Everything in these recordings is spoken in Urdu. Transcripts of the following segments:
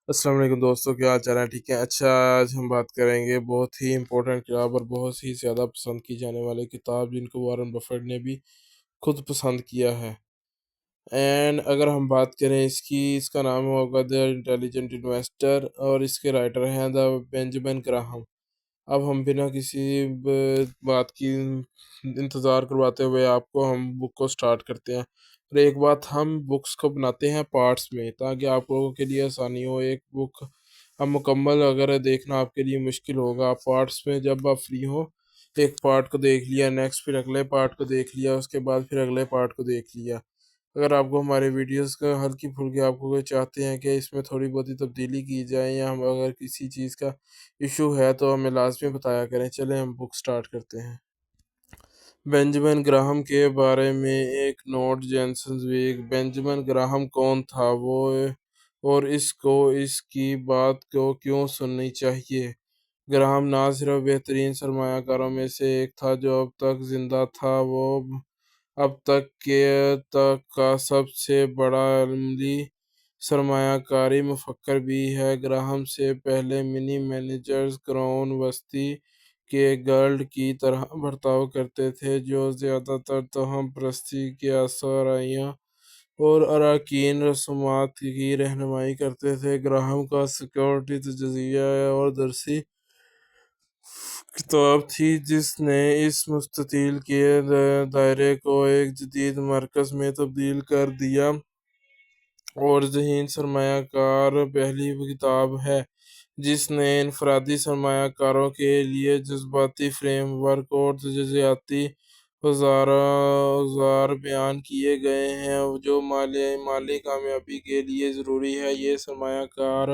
السلام علیکم دوستوں، کیا حال چال ہے؟ ٹھیک ہے؟ اچھا، آج ہم بات کریں گے بہت ہی امپورٹنٹ کتاب اور بہت ہی زیادہ پسند کی جانے والی کتاب جن کو وارن بفیٹ نے بھی خود پسند کیا ہے۔ اینڈ اگر ہم بات کریں اس کا نام ہوگا دا انٹیلیجنٹ انویسٹر، اور اس کے رائٹر ہیں دا بینجامن گراہم۔ اب ہم بنا کسی بات کی انتظار کرواتے ہوئے آپ کو ہم بک کو سٹارٹ کرتے ہیں۔ اور ایک بات، ہم بکس کو بناتے ہیں پارٹس میں تاکہ آپ لوگوں کے لیے آسانی ہو۔ ایک بک اب مکمل اگر دیکھنا آپ کے لیے مشکل ہوگا، آپ پارٹس میں جب آپ فری ہو ایک پارٹ کو دیکھ لیا، نیکسٹ پھر اگلے پارٹ کو دیکھ لیا، اس کے بعد پھر اگلے پارٹ کو دیکھ لیا۔ اگر آپ کو ہمارے ویڈیوز کا ہلکی پھلکی آپ کو کوئی چاہتے ہیں کہ اس میں تھوڑی بہت ہی تبدیلی کی جائے، یا ہم اگر کسی چیز کا ایشو ہے تو ہمیں لازمی بتایا کریں۔ چلیں ہم بک سٹارٹ کرتے ہیں۔ بینجامن گراہم کے بارے میں ایک note. Jensen week. Benjamin Graham کون تھا وہ، اور اس کو اس کی بات کو کیوں سننی چاہیے؟ گراہم نہ صرف بہترین سرمایہ کاروں میں سے ایک تھا جو اب تک زندہ تھا، وہ اب تک کا سب سے بڑا عملی سرمایہ کاری مفکر بھی ہے۔ گراہم سے پہلے منی مینیجرز قرون وسطی کے گلڈ کی طرح برتاؤ کرتے تھے، جو زیادہ تر توہم پرستی کے آثاریہ اور اراکین رسومات کی رہنمائی کرتے تھے۔ گراہم کا سیکیورٹی تجزیہ اور درسی کتاب تھی جس نے اس مستطیل کے دائرے کو ایک جدید مرکز میں تبدیل کر دیا، اور ذہین سرمایہ کار پہلی کتاب ہے جس نے انفرادی سرمایہ کاروں کے لیے جذباتی فریم ورک اور تجزیاتی اوزار بیان کیے گئے ہیں جو مالی کامیابی کے لیے ضروری ہے۔ یہ سرمایہ کار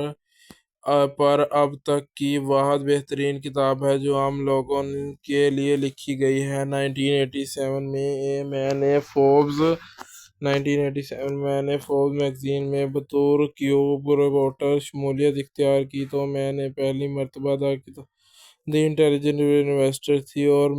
پر اب تک کی واحد بہترین کتاب ہے جو عام لوگوں کے لیے لکھی گئی ہے۔ 1987 میں نے فوربس میگزین میں بطور کیوب رپورٹر شمولیت اختیار کی تو میں نے پہلی مرتبہ دی انٹیلیجنٹ انویسٹر تھی، اور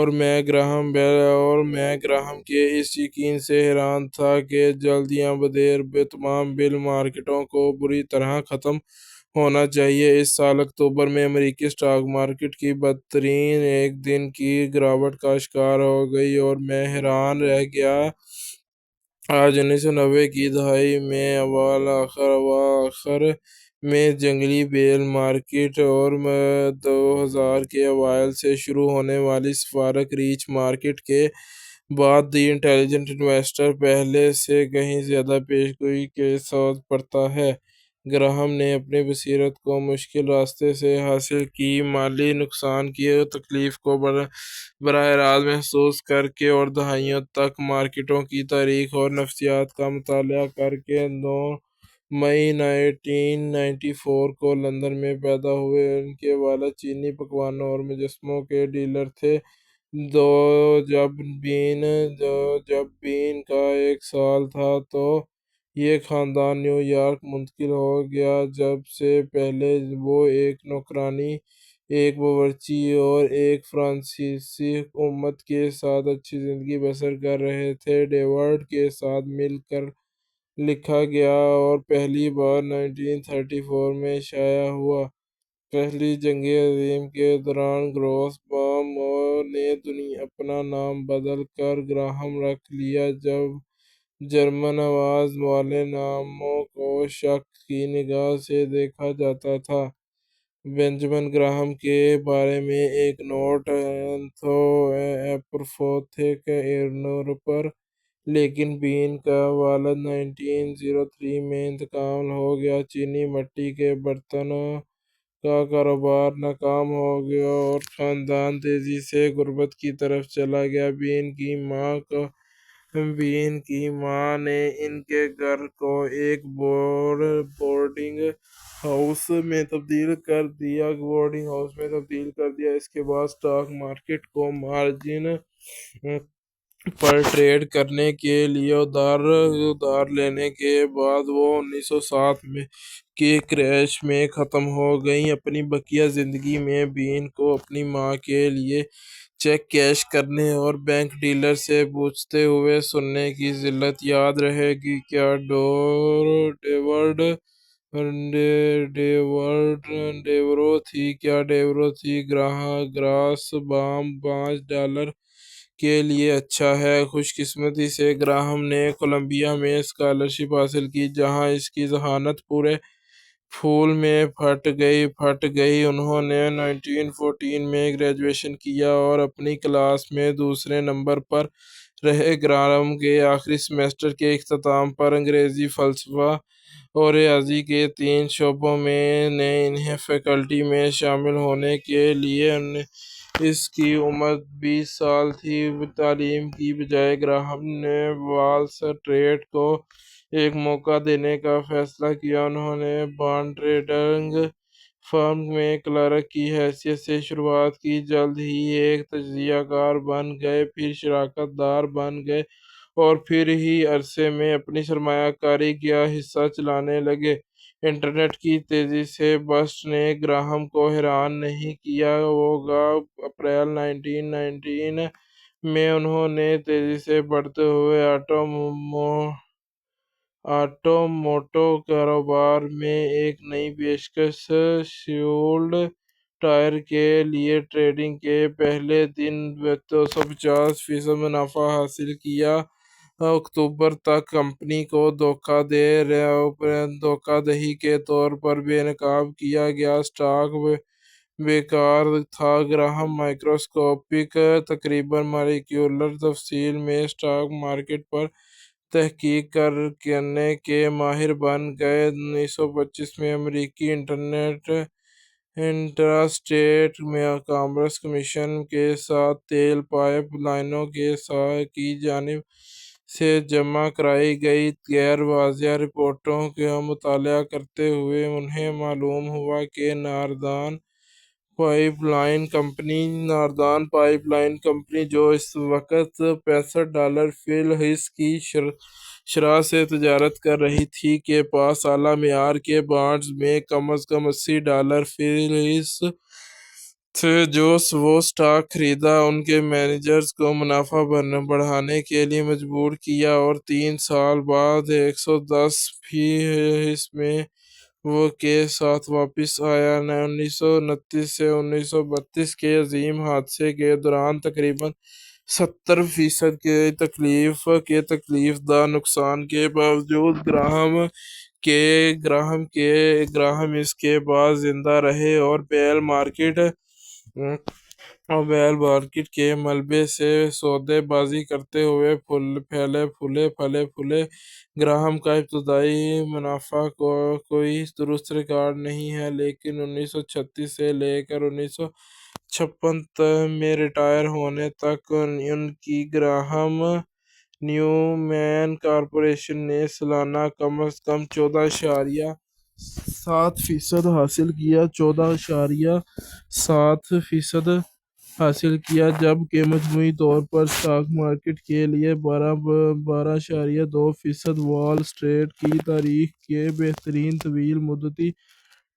میں گراہم کے اس یقین سے حیران تھا کہ جلد یا بدیر تمام بل مارکیٹوں کو بری طرح ختم ہونا چاہیے۔ اس سال اکتوبر میں امریکی اسٹاک مارکیٹ کی بدترین ایک دن کی گراوٹ کا شکار ہو گئی، اور میں حیران رہ گیا۔ آج 1990 کی دہائی میں اواخر میں جنگلی بیل مارکیٹ اور 2000 کے اوائل سے شروع ہونے والی سپارک ریچ مارکیٹ کے بعد دی انٹیلیجنٹ انویسٹر پہلے سے کہیں زیادہ پیش گوئی کے ساتھ پڑھتا ہے۔ گراہم نے اپنی بصیرت کو مشکل راستے سے حاصل کی، مالی نقصان کی تکلیف کو براہ راست محسوس کر کے، اور دہائیوں تک مارکیٹوں کی تاریخ اور نفسیات کا مطالعہ کر کے 9 مئی 1994 کو لندن میں پیدا ہوئے۔ ان کے والد چینی پکوانوں اور مجسموں کے ڈیلر تھے۔ جب بین کا 1 سال تھا تو یہ خاندان نیو یارک منتقل ہو گیا۔ جب سے پہلے وہ ایک نوکرانی، ایک باورچی اور ایک فرانسیسی حکومت کے ساتھ اچھی زندگی بسر کر رہے تھے۔ ڈیوڈ کے ساتھ مل کر لکھا گیا اور پہلی بار 1934 میں شائع ہوا۔ پہلی جنگ عظیم کے دوران گروس بام نے اپنا نام بدل کر گراہم رکھ لیا جب جرمن آواز والے ناموں کو شک کی نگاہ سے دیکھا جاتا تھا۔ بینجامن گراہم کے بارے میں ایک نوٹ۔ ایپوفوتھک ایرنور، لیکن بین کا والد 1903 میں انتقال ہو گیا۔ چینی مٹی کے برتنوں کا کاروبار ناکام ہو گیا اور خاندان تیزی سے غربت کی طرف چلا گیا۔ بین کی ماں نے ان کے گھر کو ایک بورڈنگ ہاؤس میں تبدیل کر دیا۔ اس کے بعد اسٹاک مارکیٹ کو مارجن پر ٹریڈ کرنے کے لیے ادھار لینے کے بعد وہ 1907 کے کریش میں ختم ہو گئی۔ اپنی بقیہ زندگی میں بین کو اپنی ماں کے لیے چیک کیش کرنے اور بینک ڈیلر سے پوچھتے ہوئے سننے کی ذلت یاد رہے گی کیا ڈیورو تھی گراس بام $5 کے لیے اچھا ہے۔ خوش قسمتی سے گراہم نے کولمبیا میں اسکالرشپ حاصل کی جہاں اس کی ذہانت پورے پھول میں پھٹ گئی۔ انہوں نے 1914 میں گریجویشن کیا اور اپنی کلاس میں دوسرے نمبر پر رہے۔ گراہم کے آخری سیمسٹر کے اختتام پر انگریزی، فلسفہ اور ریاضی کے 3 شعبوں میں نے انہیں فیکلٹی میں شامل ہونے کے لیے اس کی عمر 20 سال تھی۔ تعلیم کی بجائے گراہم نے وال اسٹریٹ کو ایک موقع دینے کا فیصلہ کیا۔ انہوں نے بانڈ ٹریڈنگ فرم میں کلرک کی حیثیت سے شروعات کی، جلد ہی ایک تجزیہ کار بن گئے، پھر شراکت دار بن گئے اور پھر ہی عرصے میں اپنی سرمایہ کاری کا حصہ چلانے لگے۔ انٹرنیٹ کی تیزی سے بسٹ نے گراہم کو حیران نہیں کیا ہوگا۔ اپریل 1919 میں انہوں نے تیزی سے بڑھتے ہوئے آٹوموٹو کاروبار میں ایک نئی پیشکش، شیولڈ ٹائر کے لیے ٹریڈنگ کے پہلے دن 250% منافع حاصل کیا۔ اکتوبر تک کمپنی کو دھوکہ دہی کے طور پر بے نقاب کیا گیا۔ اسٹاک بیکار تھا۔ گراہم مائکروسکوپک تقریباً مالیکیولر تفصیل میں اسٹاک مارکیٹ پر تحقیق کرنے کے ماہر بن گئے۔ 1925 میں امریکی انٹرا اسٹیٹ کامرس کمیشن کے ساتھ تیل پائپ لائنوں کی جانب سے جمع کرائی گئی غیر واضح رپورٹوں کا مطالعہ کرتے ہوئے انہیں معلوم ہوا کہ ناردرن پائپ لائن کمپنی جو اس وقت $65 فی الحصہ کی شرح سے تجارت کر رہی تھی کے پاس اعلیٰ معیار کے بانڈز میں کم از کم $80 فی الحصہ تھے۔ جو وہ اسٹاک خریدا ان کے مینیجرز کو منافع بڑھانے کے لیے مجبور کیا اور 3 سال بعد 110 فی الحصہ میں وہ کے ساتھ واپس آیا۔ 1929 سے 1932 کے عظیم حادثے کے دوران تقریباً 70% کے تکلیف دہ نقصان کے باوجود گراہم اس کے بعد زندہ رہے اور بیل مارکیٹ کے ملبے سے سودے بازی کرتے ہوئے پھلے۔ گراہم کا ابتدائی منافع کوئی درست ریکارڈ نہیں ہے، لیکن 1936 سے لے کر 1956 میں ریٹائر ہونے تک ان کی گراہم نیومین کارپوریشن نے سالانہ کم از کم 14.7% حاصل کیا، جبکہ مجموعی طور پر اسٹاک مارکیٹ کے لیے 12.2%۔ وال اسٹریٹ کی تاریخ کے بہترین طویل مدتی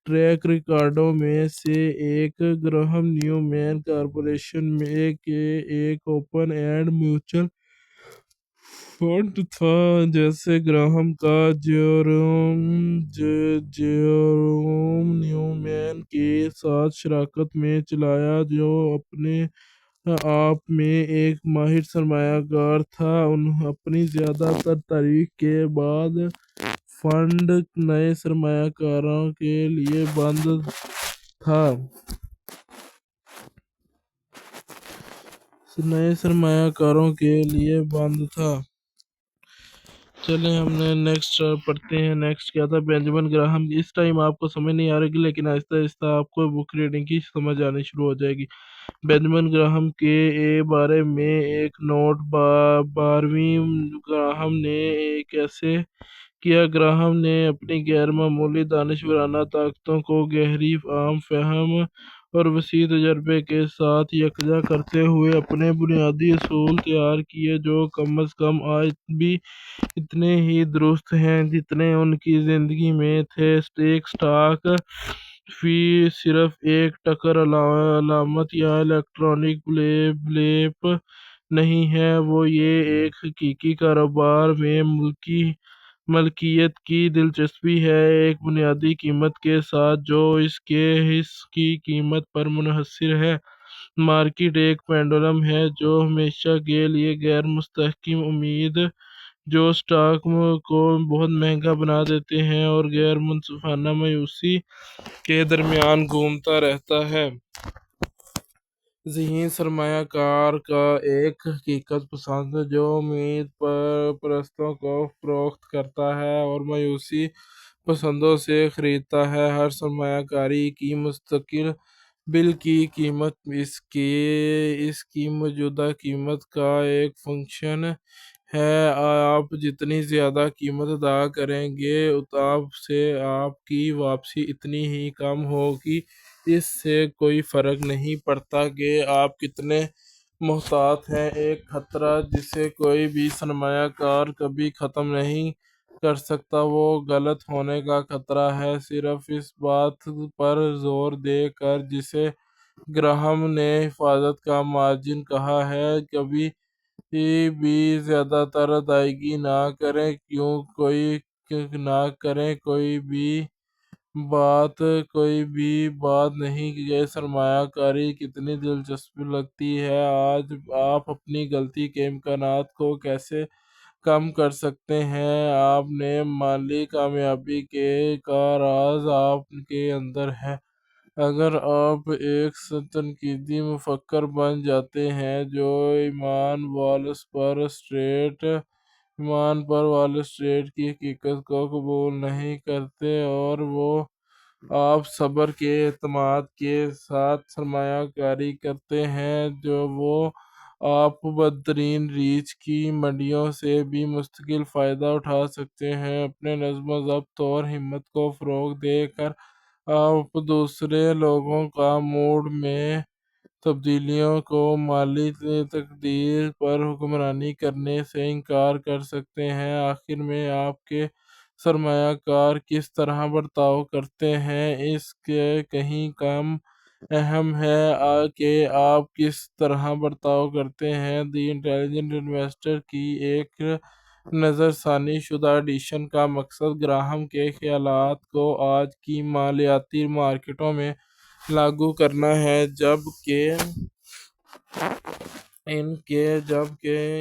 ٹریک ریکارڈوں میں سے ایک گراہم نیومین کارپوریشن کے ایک اوپن اینڈ میوچل فنڈ تھا جسے گراہم کا جیروم نیومین کے ساتھ شراکت میں چلایا، جو اپنے آپ میں ایک ماہر سرمایہ کار تھا۔ اپنی زیادہ تر تاریخ کے بعد فنڈ نئے سرمایہ کاروں کے لیے بند تھا۔ چلیں ہم نے نیکسٹ پڑھتے ہیں۔ نیکسٹ کیا تھا؟ بینجامن گراہم۔ اس ٹائم آپ کو سمجھ نہیں آ رہی لیکن آہستہ آہستہ آپ کو بک ریڈنگ کی سمجھ آنی شروع ہو جائے گی۔ بینجامن گراہم کے بارے میں ایک نوٹ۔ 12ویں گراہم نے کیسے کیا؟ گراہم نے اپنی غیر معمولی دانشورانہ طاقتوں کو گہری عام فہم اور وسیع تجربے کے ساتھ یکجا کرتے ہوئے اپنے بنیادی اصول تیار کیے، جو کم از کم آج بھی اتنے ہی درست ہیں جتنے ان کی زندگی میں تھے۔ ایک اسٹاک صرف ایک ٹکر علامت یا الیکٹرانک بلیپ نہیں ہے، وہ یہ ایک حقیقی کاروبار میں ملکیت کی دلچسپی ہے، ایک بنیادی قیمت کے ساتھ جو اس کے حص کی قیمت پر منحصر ہے۔ مارکیٹ ایک پینڈولم ہے جو ہمیشہ کے لیے غیر مستحکم امید جو سٹاک کو بہت مہنگا بنا دیتے ہیں اور غیر منصفانہ مایوسی کے درمیان گھومتا رہتا ہے۔ ذہین سرمایہ کار کا ایک حقیقت پسند جو امید پرستوں کو فروخت کرتا ہے اور مایوسی پسندوں سے خریدتا ہے۔ ہر سرمایہ کاری کی مستقبل کی قیمت اس کی موجودہ قیمت کا ایک فنکشن ہے۔ آپ جتنی زیادہ قیمت ادا کریں گے آپ سے آپ کی واپسی اتنی ہی کم ہوگی۔ اس سے کوئی فرق نہیں پڑتا کہ آپ کتنے محتاط ہیں۔ ایک خطرہ جسے کوئی بھی سرمایہ کار کبھی ختم نہیں کر سکتا وہ غلط ہونے کا خطرہ ہے، صرف اس بات پر زور دے کر جسے گراہم نے حفاظت کا مارجن کہا ہے، کبھی بھی زیادہ تر ادائیگی نہ کریں۔ کوئی بھی بات نہیں کہ سرمایہ کاری کتنی دلچسپ لگتی ہے۔ آج آپ اپنی غلطی کے امکانات کو کیسے کم کر سکتے ہیں؟ آپ نے مالی کامیابی کا راز آپ کے اندر ہے۔ اگر آپ ایک تنقیدی مفکر بن جاتے ہیں جو ایمان پر وال اسٹریٹ کی حقیقت کو قبول نہیں کرتے اور آپ صبر کے اعتماد کے ساتھ سرمایہ کاری کرتے ہیں وہ آپ بدترین ریچھ کی منڈیوں سے بھی مستقل فائدہ اٹھا سکتے ہیں۔ اپنے نظم و ضبط اور ہمت کو فروغ دے کر آپ دوسرے لوگوں کا موڈ میں تبدیلیوں کو مالی تقدیر پر حکمرانی کرنے سے انکار کر سکتے ہیں۔ آخر میں آپ کے سرمایہ کار کس طرح برتاؤ کرتے ہیں اس سے کہیں کم اہم ہے کہ آپ کس طرح برتاؤ کرتے ہیں۔ دی انٹیلیجنٹ انویسٹر کی ایک نظر ثانی شدہ ایڈیشن کا مقصد گراہم کے خیالات کو آج کی مالیاتی مارکیٹوں میں لاگو کرنا ہے، جبکہ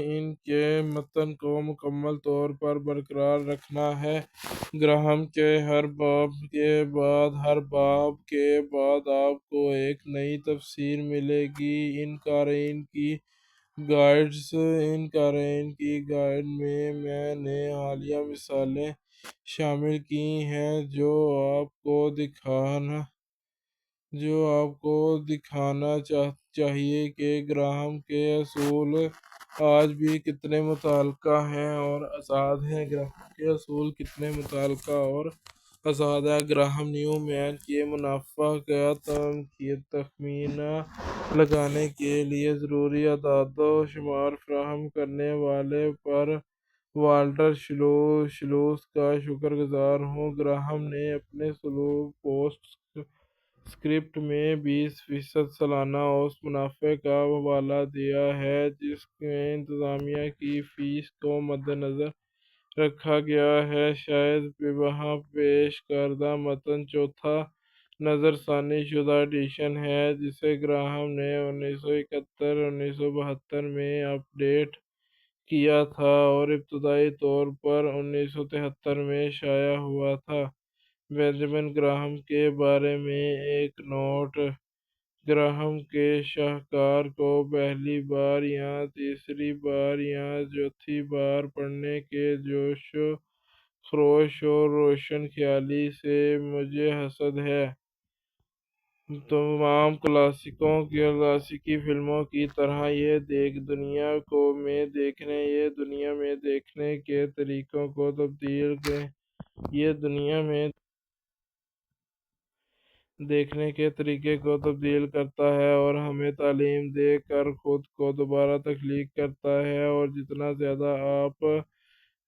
ان کے متن کو مکمل طور پر برقرار رکھنا ہے۔ گراہم کے ہر باب کے بعد آپ کو ایک نئی تفسیر ملے گی۔ ان قارئین کی گائیڈ میں نے حالیہ مثالیں شامل کی ہیں جو آپ کو دکھانا چاہیے کہ گراہم کے اصول آج بھی کتنے متعلقہ ہیں اور آزاد ہیں۔ گراہم کے اصول کتنے متعلقہ اور آزاد ہیں۔ گراہم نیومین کے منافع کا تخمینہ لگانے کے لیے ضروری اعداد و شمار فراہم کرنے والے والٹر شلوس کا شکر گزار ہوں۔ گراہم نے اپنے پوسٹ اسکرپٹ میں 20% سالانہ اوسط منافع کا حوالہ دیا ہے جس میں انتظامیہ کی فیس کو مدنظر رکھا گیا ہے۔ شاید وہاں پیش کردہ متن چوتھا نظر ثانی شدہ ایڈیشن ہے جسے گراہم نے 1971-1972 میں اپ ڈیٹ کیا تھا اور ابتدائی طور پر 1973 میں شائع ہوا تھا۔ بنجامن گراہم کے بارے میں ایک نوٹ۔ گراہم کے شاہکار کو پہلی بار یا تیسری بار یا چوتھی بار پڑھنے کے جوش و خروش اور روشن خیالی سے مجھے حسد ہے۔ تمام کلاسیکی فلموں کی طرح یہ دنیا میں دیکھنے کے طریقے کو تبدیل کرتا ہے اور ہمیں تعلیم دے کر خود کو دوبارہ تخلیق کرتا ہے، اور جتنا زیادہ آپ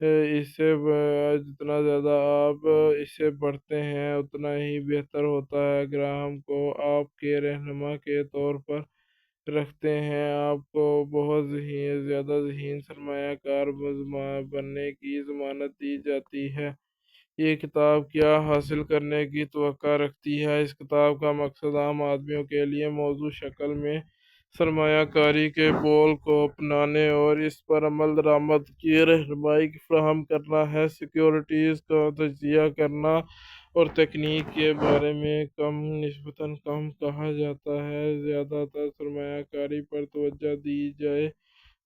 جتنا زیادہ آپ اسے پڑھتے ہیں اتنا ہی بہتر ہوتا ہے۔ اگر ہم کو آپ کے رہنما کے طور پر رکھتے ہیں، آپ کو بہت زیادہ ذہین سرمایہ کار بننے کی ضمانت دی جاتی ہے۔ یہ کتاب کیا حاصل کرنے کی توقع رکھتی ہے؟ اس کتاب کا مقصد عام آدمیوں کے لیے موزوں شکل میں سرمایہ کاری کے بول کو اپنانے اور اس پر عمل درآمد کی رہنمائی فراہم کرنا ہے۔ سیکیورٹیز کا تجزیہ کرنا اور تکنیک کے بارے میں نسبتاً کم کہا جاتا ہے۔ زیادہ تر سرمایہ کاری پر توجہ دی جائے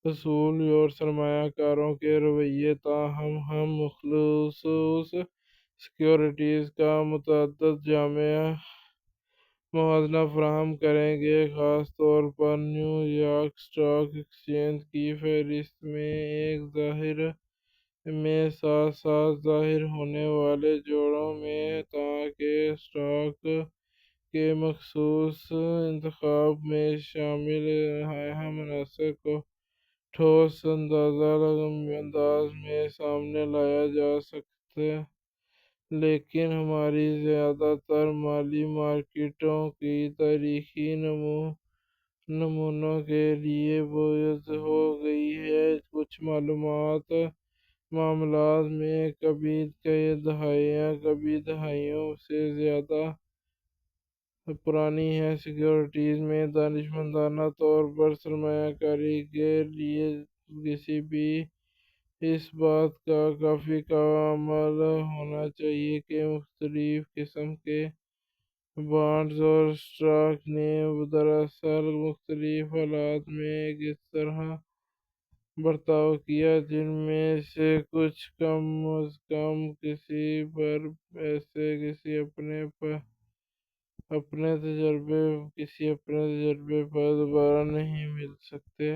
اصول اور سرمایہ کاروں کے رویے، تاہم ہم مخصوص سیکیورٹیز کا متعدد جامع موازنہ فراہم کریں گے، خاص طور پر نیو یارک اسٹاک ایکسچینج کی فہرست میں ایک ظاہر میں ساتھ ساتھ ظاہر ہونے والے جوڑوں میں، تاکہ اسٹاک کے مخصوص انتخاب میں شامل اہم عناصر کو ٹھوس انداز میں سامنے لایا جا سکے۔ لیکن ہماری زیادہ تر مالی مارکیٹوں کی تاریخی نمونوں کے لیے بوجھ ہو گئی ہے۔ کچھ معاملات میں کبھی دہائیوں سے زیادہ پرانی ہیں۔ سیکیورٹیز میں دانشمندانہ طور پر سرمایہ کاری کے لیے کسی بھی اس بات کا کافی عمل ہونا چاہیے کہ مختلف قسم کے بانڈز اور اسٹاک نے دراصل مختلف حالات میں اس طرح برتاؤ کیا جن میں سے کچھ کم از کم کسی اپنے تجربے پر دوبارہ نہیں مل سکتے۔